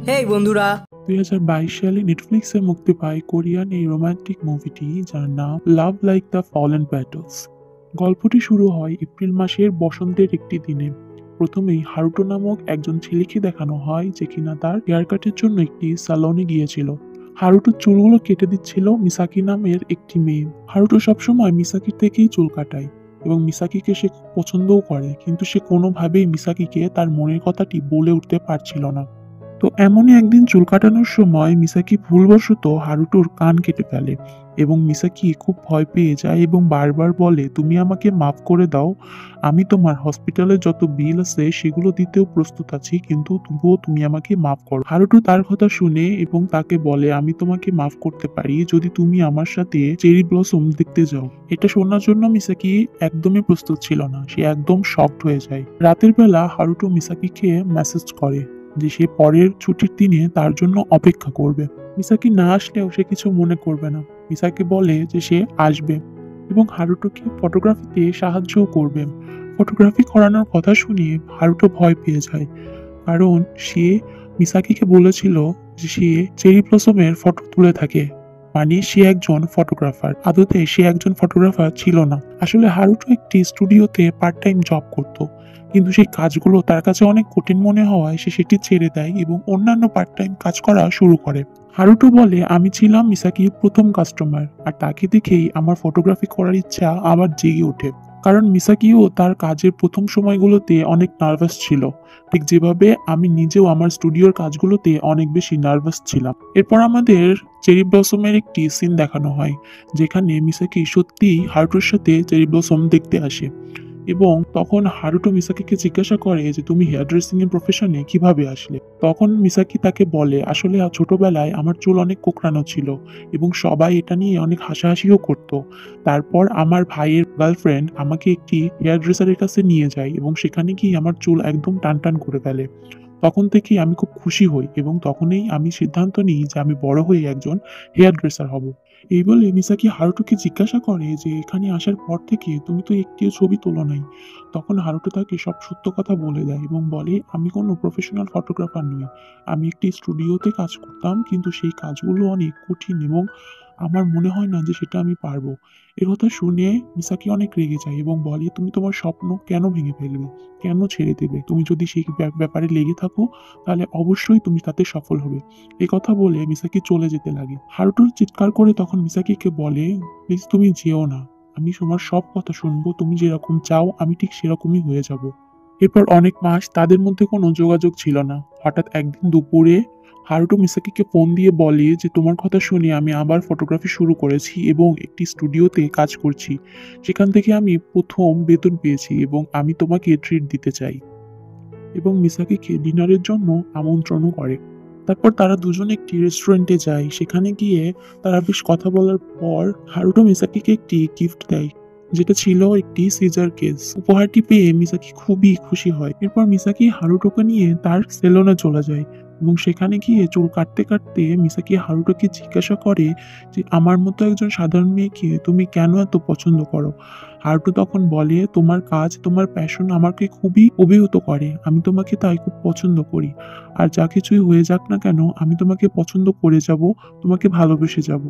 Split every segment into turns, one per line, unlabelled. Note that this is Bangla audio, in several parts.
হেই বন্ধুরা।
2022 সালে নেটফ্লিক্সে মুক্তি পায় কোরিয়ান এই রোমান্টিক মুভিটি, যার নাম লাভ লাইক দ্য ফলেন প্যাটলস। গল্পটি শুরু হয় এপ্রিল মাসের বসন্তের একটি দিনে। প্রথমেই হারুটো নামক একজন ছেলেকে দেখানো হয় যে কিনা তার হেয়ার কাটের জন্য একটি স্যালনে গিয়েছিল। হারুটোর চুলগুলো কেটে দিচ্ছিল মিসাকি নামের একটি মেয়ে। হারুটো সবসময় মিসাকির থেকেই চুল কাটায় এবং মিসাকিকে সে খুব পছন্দও করে, কিন্তু সে কোনোভাবেই মিসাকিকে তার মনের কথাটি বলে উঠতে পারছিল না। তো এমনই একদিন চুল কাটানোর সময় মিসাকি ভুলবশত হারুটোর কান কেটে ফেলে এবং মিসাকি খুব ভয় পেয়ে যায় এবং বারবার বলে, তুমি আমাকে মাফ করে দাও, আমি তোমার হসপিটালে যত বিল আছে সেগুলো দিতেও প্রস্তুত আছি, কিন্তু তবুও তুমি আমাকে মাফ করো। হারুটো তার কথা শুনে এবং তাকে বলে, আমি তোমাকে মাফ করতে পারি যদি তুমি আমার সাথে চেরি ব্লসম দেখতে যাও। এটা শোনার জন্য মিসাকি একদমই প্রস্তুত ছিল না, সে একদম শকড হয়ে যায়। রাতের বেলা হারুটো মিসাকিকে মেসেজ করে যে সে পরের ছুটির দিনে তার জন্য অপেক্ষা করবে। মিসাকি না আসলেও সে কিছু মনে করবে না। মিসাকি বলে যে সে আসবে এবং হারুটোকে ফটোগ্রাফিতে সাহায্যও করবে। ফটোগ্রাফি করানোর কথা শুনে হারুটো ভয় পেয়ে যায়, কারণ সে মিসাকিকে বলেছিল যে সে চেরি ব্লসমের ফটো তুলে থাকে, মানে সে একজন ফটোগ্রাফার। আদতে সে একজন ফটোগ্রাফার ছিল না। আসলে হারুটো একটি স্টুডিওতে পার্ট টাইম জব করত, কিন্তু সেই কাজগুলো তার কাছে অনেক কঠিন মনে হওয়ায় সে সেটি ছেড়ে দেয় এবং অন্যান্য পার্ট টাইম কাজ করা শুরু করে। হারুটো বলে, আমি ছিলাম মিসাকির প্রথম কাস্টমার, আর তাকে দেখেই আমার ফটোগ্রাফি করার ইচ্ছা আবার জেগে ওঠে। কারণ মিসাকিও তার কাজের প্রথম সময়গুলোতে অনেক নার্ভাস ছিল, ঠিক যেভাবে আমি নিজেও আমার স্টুডিওর কাজগুলোতে অনেক বেশি নার্ভাস ছিলাম। এরপর আমাদের চেরি ব্লসমের একটি সিন দেখানো হয়, যেখানে মিসাকি সত্যিই হারুটোর সাথে চেরি ব্লসম দেখতে আসে এবং তখন হারুটো মিসাকিকে জিজ্ঞাসা করে যে তুমি হেয়ার ড্রেসিং এর প্রফেশনে কিভাবে আসলে। তখন মিসাকি তাকে বলে, আসলে ছোটবেলায় আমার চুল অনেক কোঁকড়ানো ছিল এবং সবাই এটা নিয়ে অনেক হাসাহাসিও করত। তারপর আমার ভাইয়ের গার্লফ্রেন্ড আমাকে একটি হেয়ার ড্রেসারের কাছে নিয়ে যায় এবং সেখানে গিয়ে আমার চুল একদম টান টান করে ফেলে। তখন থেকেই আমি খুব খুশি হই এবং তখনই আমি সিদ্ধান্ত নিই যে আমি বড় হয়ে একজন হেয়ার ড্রেসার হব। এই বলে মিসাকি হারুটোকে জিজ্ঞাসা করে যে এখানে আসার পর থেকে তুমি তো একটিও ছবি তোলো নাই। তখন হারুটো তাকে সব সত্য কথা বলে দেয় এবং বলে, আমি কোনো প্রফেশনাল ফটোগ্রাফার নই, আমি একটি স্টুডিওতে কাজ করতাম, কিন্তু সেই কাজগুলো অনেক কঠিন এবং আমার মনে হয় না যে সেটা আমি পারবো। এর কথা শুনে মিসাকি অনেক রেগে যায় এবং বলে, তুমি তোমার স্বপ্ন কেন ভেঙে ফেলবে, কেন ছেড়ে দেবে? তুমি যদি সেই ব্যাপারে লেগে থাকো তাহলে অবশ্যই তুমি তাতে সফল হবে। এই কথা বলে মিসাকি চলে যেতে লাগে। হারুটো চিৎকার করে তখন মিসাকিকে বলে, প্লিজ তুমি যেও না, আমি তোমার সব কথা শুনবো, তুমি যেরকম চাও আমি ঠিক সেরকমই হয়ে যাব। এরপর অনেক মাস তাদের মধ্যে কোনো যোগাযোগ ছিল না। হঠাৎ একদিন দুপুরে হারুটো মিসাকিকে ফোন দিয়ে বলে যে তোমার কথা শুনে আমি আবার ফটোগ্রাফি শুরু করেছি এবং একটি স্টুডিওতে কাজ করছি, সেখান থেকে আমি প্রথম বেতন পেয়েছি এবং আমি তোমাকে ট্রিট দিতে চাই, এবং মিসাকিকে ডিনারের জন্য আমন্ত্রণও করে। তারপর তারা দুজনে একটি রেস্টুরেন্টে যায়। সেখানে গিয়ে তারা বেশ কথা বলার পর হারুটো মিসাকিকে একটি গিফট দেয়, যেটা ছিল একটি সিজার কেস। উপহারটি পেয়ে মিসাকি খুবই খুশি হয়। এরপর মিসাকি হারুটোকে নিয়ে তার সেলুনে চলে যায় এবং সেখানে গিয়ে চুল কাটতে কাটতে মিসাকি হারুটোকে জিজ্ঞাসা করে যে আমার মতো একজন সাধারণ মেয়েকে তুমি কেন এত পছন্দ করো। হারুটো তখন বলে, তোমার কাজ, তোমার প্যাশন আমাকে খুবই অভিভূত করে, আমি তোমাকে তাই খুব পছন্দ করি, আর যা কিছুই হয়ে যাক না কেন আমি তোমাকে পছন্দ করে যাব, তোমাকে ভালোবেসে যাব।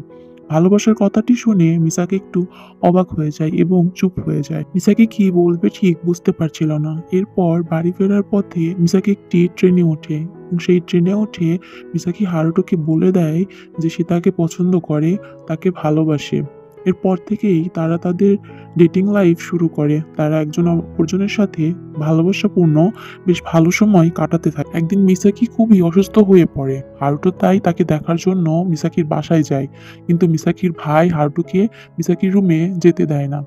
ভালোবাসার কথাটি শুনে মিসাকি একটু অবাক হয়ে যায় এবং চুপ হয়ে যায়। মিসাকি কি বলবে ঠিক বুঝতে পারছিল না। এরপর বাড়ি ফেরার পথে মিসাকি একটি ট্রেনে ওঠে এবং সেই ট্রেনে উঠে মিসাকি হারুটোকে বলে দেয় যে সে তাকে পছন্দ করে, তাকে ভালোবাসে। এরপর থেকেই তারা তাদের ডেটিং লাইফ শুরু করে। তারা একজন অপরজনের সাথে ভালোবাসাপূর্ণ বেশ ভালো সময় কাটাতে থাকে। একদিন মিসাকি খুবই অসুস্থ হয়ে পড়ে। হারুটো তাই তাকে দেখার জন্য মিসাকির বাসায় যায়, কিন্তু মিসাকির ভাই হারুটোকে মিসাকির রুমে যেতে দেয় না।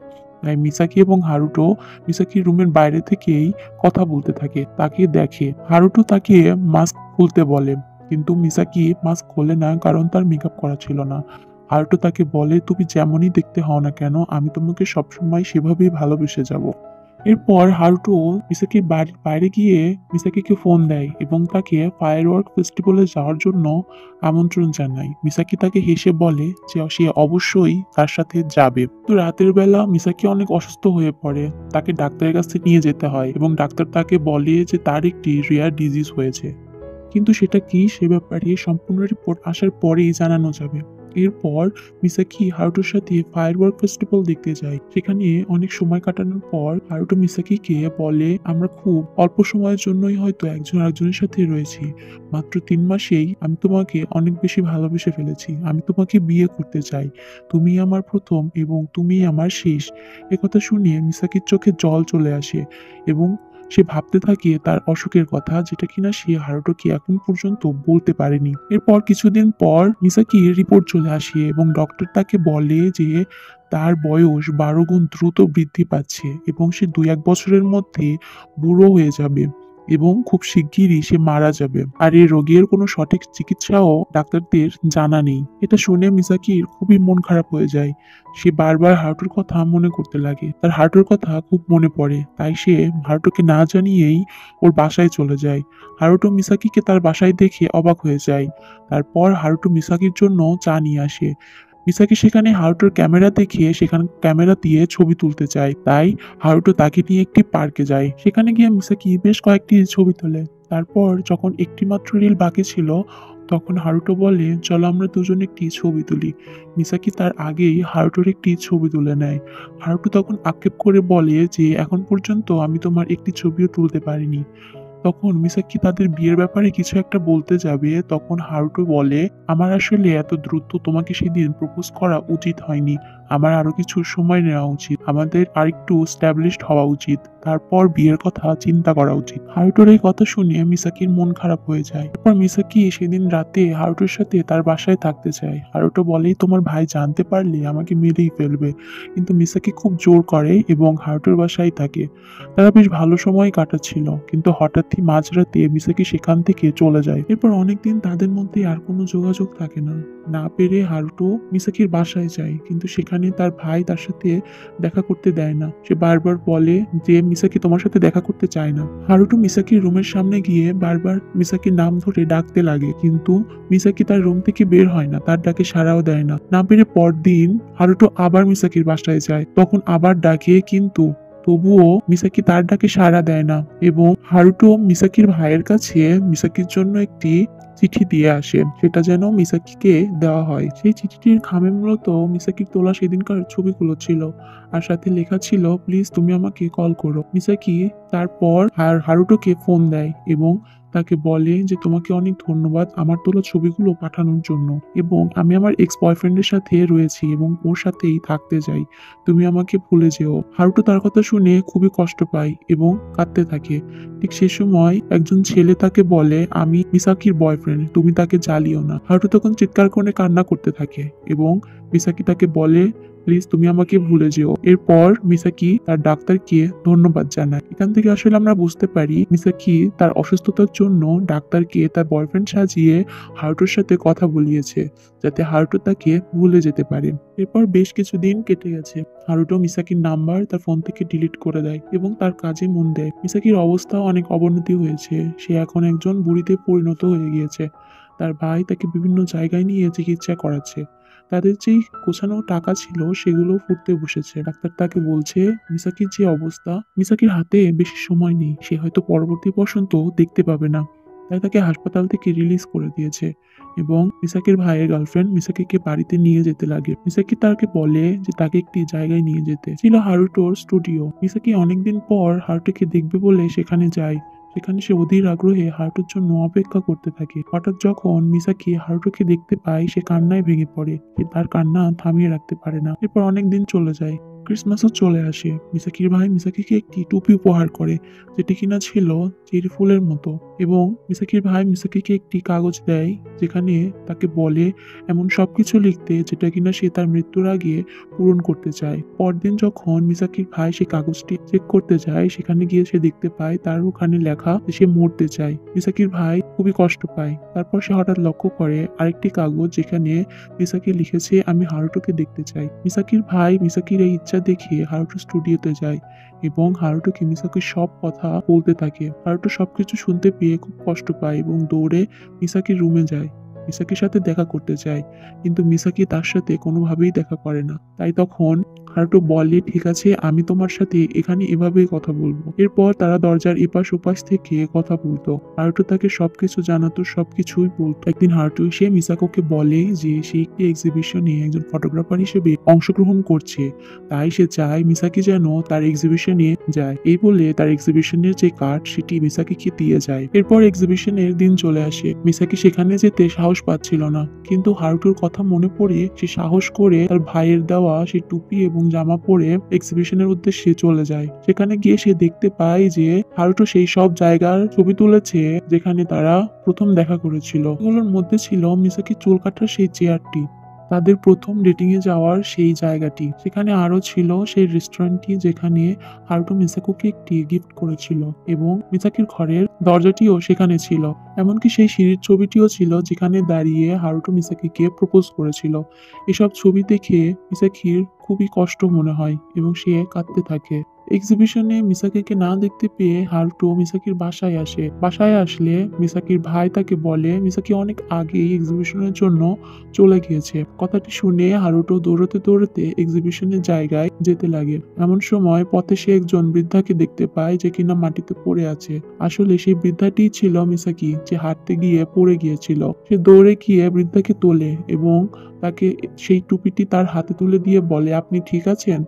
তাই মিসাকি এবং হারুটো মিসাকির রুমের বাইরে থেকেই কথা বলতে থাকে। তাকে দেখে হারুটো তাকে মাস্ক খুলতে বলে, কিন্তু মিসাকি মাস্ক খোলে না, কারণ তার মেকআপ করা ছিল না। হারুটো তাকে বলে, তুমি যেমনই দেখতে হও না কেন আমি তোমাকে সবসময় সেভাবেই ভালোবেসে যাব। এরপর হারুটো মিসাকির বাড়ির বাইরে গিয়ে মিসাকিকে ফোন দেয় এবং তাকে ফায়ারওয়ার্ক ফেস্টিভ্যালে যাওয়ার জন্য আমন্ত্রণ জানায়। মিসাকি তাকে হেসে বলে যে সে অবশ্যই তার সাথে যাবে। তো রাতের বেলা মিসাকি অনেক অসুস্থ হয়ে পড়ে। তাকে ডাক্তারের কাছে নিয়ে যেতে হয় এবং ডাক্তার তাকে বলে যে তার একটি রেয়ার ডিজিজ হয়েছে। কিন্তু সেটা কি সে ব্যাপারে সম্পূর্ণ রিপোর্ট আসার পরেই জানানো যাবে। এরপর মিসাকি হারুটোর সাথে ফায়ারওয়ার্ক ফেস্টিভ্যাল দেখতে যায়। সেখানে অনেক সময় কাটানোর পর হারুটো মিসাকিকে বলে, আমরা খুব অল্প সময়ের জন্যই হয়তো একজন আরেকজনের সাথে রয়েছি, মাত্র 3 মাসেই আমি তোমাকে অনেক বেশি ভালোবেসে ফেলেছি। আমি তোমাকে বিয়ে করতে চাই। তুমি আমার প্রথম এবং তুমি আমার শেষ। একথা শুনে মিসাকির চোখে জল চলে আসে এবং সে ভাবতে থাকে তার অসুখের কথা, যেটা কিনা সে হারুটোকে এখন পর্যন্ত বলতে পারেনি। এরপর কিছুদিন পর মিসাকির রিপোর্ট চলে আসে এবং ডক্টর তাকে বলে যে তার বয়স 12 গুণ দ্রুত বৃদ্ধি পাচ্ছে এবং সে 2-1 বছরের মধ্যে বুড়ো হয়ে যাবে এবং খুব শিগগিরই সে মারা যাবে। আর এই রোগের কোনো সঠিক চিকিৎসাও ডাক্তারদের জানা নেই। এটা শুনে মিসাকির খুবই মন খারাপ হয়ে যায়। সে বারবার হারুটোর কথা মনে করতে লাগে। তার হারুটোর কথা খুব মনে পড়ে। তাই সে হারুটোকে না জানিয়েই ওর বাসায় চলে যায়। হারুটো মিসাকিকে তার বাসায় দেখে অবাক হয়ে যায়। তারপর হারুটো মিসাকির জন্য চা নিয়ে আসে। মিসাকি সেখানে হারুটোর ক্যামেরা দেখে সেখানে ক্যামেরা দিয়ে ছবি তুলতে চায়। তাই হারুটো তাকে নিয়ে একটি পার্কে যায়। সেখানে গিয়ে মিসাকি বেশ কয়েকটি ছবি তোলে। তারপর যখন একটি মাত্র রিল বাকি ছিল, তখন হারুটো বলে, চলো আমরা দুজন একটি ছবি তুলি। মিসাকি তার আগেই হারুটোর একটি ছবি তুলে নেয়। হারুটো তখন আক্ষেপ করে বলে যে এখন পর্যন্ত আমি তোমার একটি ছবিও তুলতে পারিনি। তখন মিসাকি তাদের বিয়ের ব্যাপারে কিছু একটা বলতে যাবে, তখন হারুটো বলে, আমার আসলে এত দ্রুত তোমাকে সেদিন প্রপোজ করা উচিত হয়নি। আমার আরো কিছু সময় নেওয়া উচিত। আমাদের আরেকটু স্ট্যাবলিশড হওয়া উচিত। তারপর বিয়ের কথা চিন্তা করা উচিত। হারুটোর এই কথা শুনে মিসাকির মন খারাপ হয়ে যায়। এরপর মিসাকি সেদিন রাতে হারুটোর সাথে তার বাসায় থাকতে চায়। হারুটো বলে, তোমার ভাই জানতে পারলে আমাকে মেরেই ফেলবে। কিন্তু মিসাকি খুব জোর করে এবং হারুটোর বাসায় থাকে। তারা বেশ ভালো সময় কাটাচ্ছিল, কিন্তু হঠাৎই মাঝরাতে মিসাকি সেখান থেকে চলে যায়। এরপর অনেকদিন তাদের মধ্যে আর কোনো যোগাযোগ থাকে না। না পেরে হারুটো মিসাকির বাসায় যায়, কিন্তু সেখানে তার ভাই তার সাথে দেখা করতে দেয় না। সে বারবার বলে যে মিসাকি তোমার সাথে দেখা করতে চায় না। হারুটো মিসাকির রুমের সামনে গিয়ে বারবার মিসাকির নাম ধরে ডাকতে লাগে, কিন্তু মিসাকি তার রুম থেকে বের হয় না, তার ডাকে সাড়াও দেয় না। না পেরে পরদিন হারুটো আবার মিসাকির বাসায় যায়, তখন আবার ডাকে, কিন্তু তবুও মিসাকি তার ডাকে সাড়া দেয় না এবং হারুটো মিসাকির ভাইয়ের কাছে মিসাকির জন্য একটি চিঠি দিয়ে আসে, সেটা যেন মিসাকিকে দেওয়া হয়। সেই চিঠিটির খামে মূলত মিসাকির তোলা সেদিনকার ছবিগুলো ছিল, আর সাথে লেখা ছিল, প্লিজ তুমি আমাকে কল করো। মিসাকি তারপর হারুটোকে ফোন দেয় এবং তাকে বলে যে তোমাকে অনেক ধন্যবাদ আমার তোলা ছবিগুলো পাঠানোর জন্য, এবং আমি আমার এক্স বয়ফ্রেন্ডের সাথে রয়েছি এবং ওর সাথেই থাকতে চাই, তুমি আমাকে ভুলে যেও। হারুটো তার কথা শুনে খুবই কষ্ট পায় এবং কাঁদতে থাকে। ঠিক সে সময় একজন ছেলে তাকে বলে, আমি মিসাকির বয়ফ্রেন্ড, তুমি তাকে জ্বালিও না। হারুটো তখন চিৎকার করে কান্না করতে থাকে এবং মিসাকি তাকে বলে, প্লিজ তুমি আমাকে ভুলে যেও। এরপর মিসাকি তার ডাক্তারকে ধন্যবাদ জানায়। এখান থেকে আসলে আমরা বুঝতে পারি মিসাকি তার অসুস্থতার জন্য ডাক্তারকে তার বয়ফ্রেন্ড সাজিয়ে হারুটোর সাথে কথা বলিয়েছে, যাতে হারুটো তাকে ভুলে যেতে পারে। এরপর বেশ কিছুদিন কেটে গেছে। হারুটো মিসাকির নাম্বার তার ফোন থেকে ডিলিট করে দেয় এবং তার কাজে মন দেয়। মিসাকির অবস্থা অনেক অবনতি হয়েছে, সে এখন একজন বুড়িতে পরিণত হয়ে গিয়েছে। তার ভাই তাকে বিভিন্ন জায়গায় নিয়ে চিকিৎসা করাচ্ছে। তাদের যেই গোছানো টাকা ছিল সেগুলো ফুটতে বসেছে। ডাক্তার তাকে বলছে মিসাকির যে অবস্থা, মিসাকির হাতে বেশি সময় নেই, সে হয়তো পরবর্তী বসন্ত দেখতে পাবে না। তাই তাকে হাসপাতাল থেকে রিলিজ করে দিয়েছে এবং মিসাকির ভাইয়ের গার্লফ্রেন্ড মিসাকিকে বাড়িতে নিয়ে যেতে লাগে। মিসাকি তাকে বলে যে তাকে একটি জায়গায় নিয়ে যেতে। ছিল হারুটোর স্টুডিও। মিসাকি অনেকদিন পর হারুটোকে দেখবে বলে সেখানে যায়। সেখানে সে অধীর আগ্রহে হারুটোর জন্য অপেক্ষা করতে থাকে। হঠাৎ যখন মিসাকি হারুটোকে দেখতে পায়, সে কান্নায় ভেঙে পড়ে। সে তার কান্না থামিয়ে রাখতে পারে না। এরপর অনেকদিন চলে যায়। ক্রিসমাসও চলে আসে। মিসাকির ভাই মিসাকিকে একটি টুপি উপহার করে, যেটি কিনা ছিল চেরি ফুলের মতো, এবং মিসাকির ভাই মিসাকিকে একটি কাগজ দেয়, যেখানে তাকে বলে এমন সবকিছু লিখতে যেটা কিনা সে তার মৃত্যুর আগে পূরণ করতে চায়। পরদিন যখন মিসাকির ভাই সেই কাগজটি চেক করতে যায়, সেখানে গিয়ে সে দেখতে পায় তার ওখানে লেখা যে সে মরতে চায়। মিসাকির ভাই খুবই কষ্ট পায়। তারপর সে হঠাৎ লক্ষ্য করে আরেকটি কাগজ, যেখানে মিসাকি লিখেছে, আমি হারুটোকে দেখতে চাই। মিসাকির ভাই মিসাকির এই ইচ্ছা দেখে হারুটো স্টুডিওতে যায় এবং হারুটোকে মিসাকির সব কথা বলতে থাকে। হারুটো সবকিছু শুনতে পেয়ে খুব কষ্ট পায় এবং দৌড়ে মিসাকির রুমে যায়। মিসাকির সাথে দেখা করতে চায়, কিন্তু মিসাকি তার সাথে কোনোভাবেই দেখা করে না। তাই তখন হারুটো বলে, ঠিক আছে, আমি তোমার সাথে এখানে এভাবেই কথা বলবো। এরপর তারা দরজার এপাশ ওপাশ থেকে কথা বলতো। হারুটো তাকে সবকিছু জানাতো, সবকিছুই বলতো। একদিন হারুটো সে মিসাকোকে বলে যে সে একটি এক্সিবিশনে একজন ফটোগ্রাফার হিসেবে অংশগ্রহণ করছে, তাই সে চায় মিসাকি যেন তার এক্সিবিশনে যায়। এই বলে তার এক্সিবিশনের যে কার্ড সেটি মিসাকিকে দিয়ে যায়। এরপর এক্সিবিশনের দিন চলে আসে। মিসাকি সেখানে যেতে সাহস পাচ্ছিল না, কিন্তু হারুটোর কথা মনে পড়ে সে সাহস করে তার ভাইয়ের দেওয়া সেই টুপি এবং জামা পরে এক্সিবিশনের উদ্দেশ্যে চলে যায়। সেখানে গিয়ে সে দেখতে পায় যে হারুটো সেই সব জায়গার ছবি তুলেছে যেখানে তারা প্রথম দেখা করেছিল। এগুলোর মধ্যে ছিল মিসাকি চুল কাটার সেই চেয়ারটি, তাদের প্রথম ডেটিং এ যাওয়ার সেই জায়গাটি, সেখানে আরো ছিল সেই রেস্টুরেন্টটি যেখানে হারুটো মিসাকোকে একটি গিফট করেছিল, এবং মিসাকির ঘরের দরজাটিও সেখানে ছিল। এমনকি সেই সিঁড়ির ছবিটিও ছিল যেখানে দাঁড়িয়ে হারুটো মিসাকিকে প্রপোজ করেছিল। এসব ছবি দেখে মিসাকির খুবই কষ্ট মনে হয় এবং সে কাঁদতে থাকে। এক্সিবিশনে মিসাকিকে না দেখতে পেয়ে হারুটো মিসাকির বাসায় আসে। বাসায় আসলে মিসাকির ভাই তাকে বলে মিসাকি অনেক আগেই এক্সিবিশনের জন্য চলে গিয়েছে। কথাটি শুনে হারুটো দৌড়াতে দৌড়াতে এক্সিবিশনের জায়গায় যেতে লাগে। এমন সময় পথে সে একজন বৃদ্ধাকে দেখতে পায় যে কিনা মাটিতে পড়ে আছে। আসলে সেই বৃদ্ধাটিই ছিল মিসাকি, যে হাঁটতে গিয়ে পড়ে গিয়েছিল। সে দৌড়ে গিয়ে বৃদ্ধাকে তোলে এবং তাকে সেই টুপিটি তার হাতে তুলে দিয়ে বলে, আপনি ঠিক আছেন?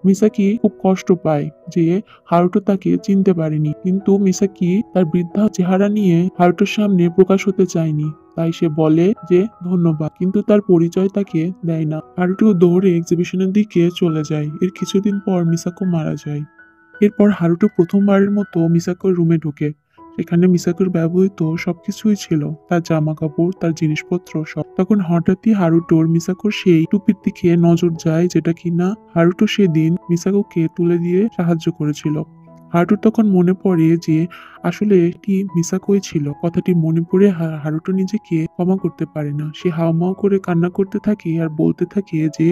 মিসাকি খুব কষ্ট পায় যে হারুটো তাকে চিনতে পারেনি, কিন্তু মিসাকি তার বৃদ্ধা চেহারা নিয়ে হারুটোর সামনে প্রকাশ হতে চায়নি, তাই সে বলে যে ধন্যবাদ, কিন্তু তার পরিচয় তাকে দেয় না। হারুটো দৌড়ে এক্সিবিশনের দিকে চলে যায়। এর কিছুদিন পর মিসাকো মারা যায়। এরপর হারুটো প্রথমবারের মতো মিসাকোর রুমে ঢোকে। সেখানে মিসাকোর ব্যবহৃত সবকিছুই ছিল, তার জামা কাপড়, তার জিনিসপত্র সব। তখন হঠাৎই হারুটোর মিসাকোর সেই টুপির দিকে নজর যায়, যেটা কিনা হারুটো সেদিন মিসাকোকে তুলে দিয়ে সাহায্য করেছিল। হারুটোর তখন মনে পড়ে যে আসলে এটি মিসাকোই ছিল। কথাটি মনে পড়ে হারুটো নিজেকে ক্ষমা করতে পারে না। সে হাউমাউ করে কান্না করতে থাকে আর বলতে থাকে যে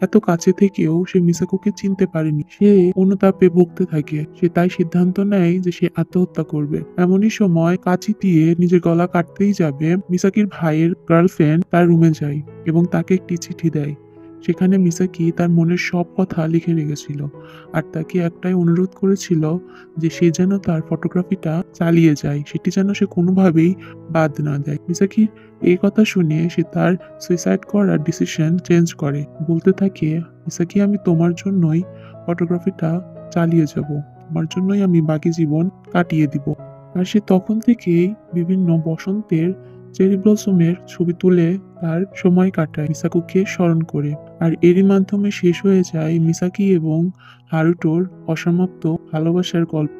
এত কাছে থেকেও সে মিসাকোকে চিনতে পারেনি। সে অনুতাপে ভুগতে থাকে। সে তাই সিদ্ধান্ত নেয় যে সে আত্মহত্যা করবে। এমনই সময় কাঁচি দিয়ে নিজের গলা কাটতেই যাবে, মিসাকির ভাইয়ের গার্লফ্রেন্ড তার রুমে যায় এবং তাকে একটি চিঠি দেয়। সেখানে মিসাকি তার মনের সব কথা লিখে রেখেছিল আর তাকে একটাই অনুরোধ করেছিল যে সে যেন তার ফটোগ্রাফিটা চালিয়ে যায়, সেটি যেন সে কোনোভাবেই বাদ না দেয়। মিসাকি এই কথা শুনে সে তার সুইসাইড করার ডিসিশন চেঞ্জ করে। বলতে থাকে, মিসাকি, আমি তোমার জন্যই ফটোগ্রাফিটা চালিয়ে যাব, তোমার জন্যই আমি বাকি জীবন কাটিয়ে দিব। আর সে তখন থেকেই বিভিন্ন বসন্তের চেরি ব্লসমের ছবি তুলে তার সময় কাটায় মিসাকোকে স্মরণ করে। আর এরই মাধ্যমে শেষ হয়ে যায় মিসাকি এবং হারুটোর অসমাপ্ত ভালোবাসার গল্প।